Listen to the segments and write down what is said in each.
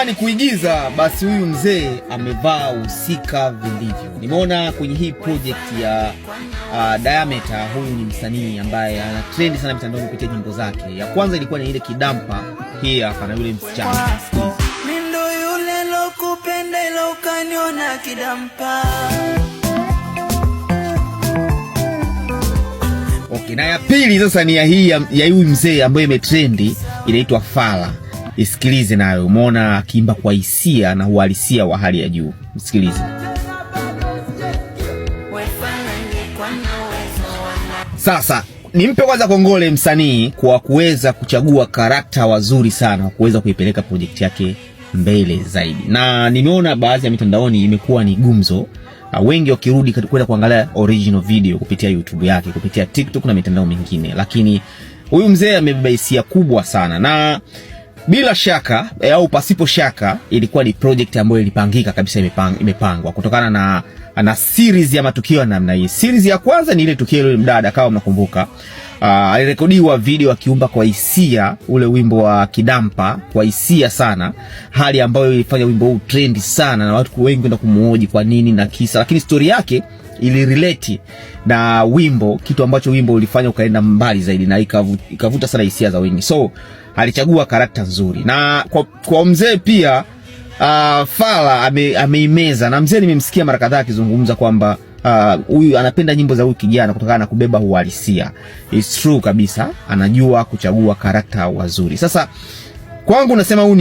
ni kuigiza, basi huyu mzee amevaa husika vilivyo. Nimeona kwenye hii project ya Diameter. Huyu ni msanii ambaye ana trend sana mitandaoni kupitia nyimbo zake. Ya kwanza ilikuwa ni ile Kidampa, hii hapa na yule msichana. Mindo yule lokupenda ilo ukaniona Kidampa. Okay, na ya pili sasa ni ya hii ya huyu mzee ambaye imetrendi, inaitwa Fala. Isikilize nayo, umeona akiimba kwa hisia na uhalisia wa hali ya juu. Msikilize. Sasa nimpe kwanza kongole msanii kwa kuweza kuchagua karakta wazuri sana, kuweza kuipeleka project yake mbele zaidi. Na nimeona baadhi ya mitandaoni imekuwa ni gumzo, wengi wakirudi kwenda kuangalia original video kupitia YouTube yake, kupitia TikTok na mitandao mingine. Lakini huyu mzee amebeba hisia kubwa sana, na bila shaka au pasipo shaka ilikuwa ni project ambayo ilipangika kabisa, imepangwa kutokana na series ya matukio na namna hii. Series ya kwanza ni ile tukio ile mdada, kama mnakumbuka, alirekodiwa video akiumba kwa hisia ule wimbo wa Kidampa kwa hisia sana, hali ambayo ilifanya wimbo huu trend sana na watu wengi kwenda kumuhoji kwa nini na kisa. Lakini story yake ilirelate na wimbo, kitu ambacho wimbo ulifanya ukaenda mbali zaidi na ikavuta sana hisia za wengi. So alichagua karakta nzuri, na kwa mzee pia Fala ameimeza. Na mzee nimemsikia mara kadhaa akizungumza kwamba huyu anapenda nyimbo za huyu kijana kutokana na kubeba uhalisia. It's true kabisa, anajua kuchagua karakta wazuri. Sasa kwangu nasema huu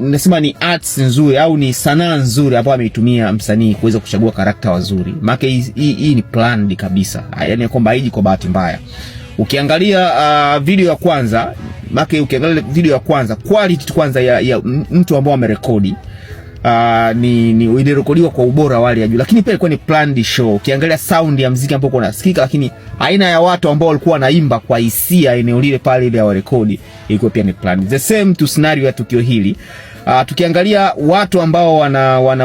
nasema ni arts nzuri au ni sanaa nzuri ambayo ameitumia msanii kuweza kuchagua karakta wazuri. Maana hii ni planned kabisa, yaani kwamba haiji kwa bahati mbaya. Ukiangalia video ya kwanza, video ya kwanza, quality kwanza ya mtu ambao amerekodi ni ilirekodiwa kwa ubora wa hali ya juu, lakini pia ilikuwa ni planned show. Ukiangalia sound ya muziki ambao unasikika, lakini aina ya watu ambao walikuwa wanaimba kwa hisia eneo lile pale ile ya rekodi ilikuwa pia ni planned. The same to scenario ya tukio hili. Tukiangalia watu ambao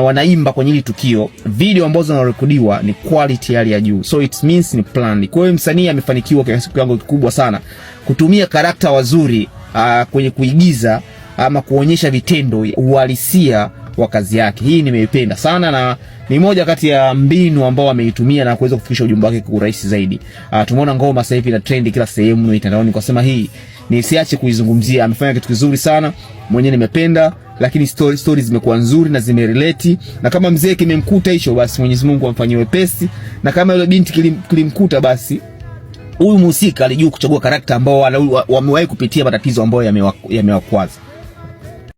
wanaimba kwenye hili tukio, video ambazo zinarekodiwa ni quality hali ya juu, so it means ni planned. Kwa hiyo msanii amefanikiwa kwa kiwango kikubwa sana kutumia karakta wazuri kwenye kuigiza ama kuonyesha vitendo uhalisia wa kazi yake. Hii nimeipenda sana, na ni moja kati ya mbinu ambao ameitumia na kuweza kufikisha ujumbe wake kwa urahisi zaidi. Tumeona ngoma sasa hivi na trend kila sehemu mitandaoni, kwa sema hii nisiache kuizungumzia. Amefanya kitu kizuri sana, mwenyewe nimependa, lakini stories zimekuwa nzuri na zimerelate. Na kama mzee kimemkuta hicho, basi Mwenyezi Mungu amfanyie wepesi, na kama yule binti kilimkuta, basi huyu mhusika alijua kuchagua karakta ambao wamewahi kupitia matatizo ambayo yamewakwaza.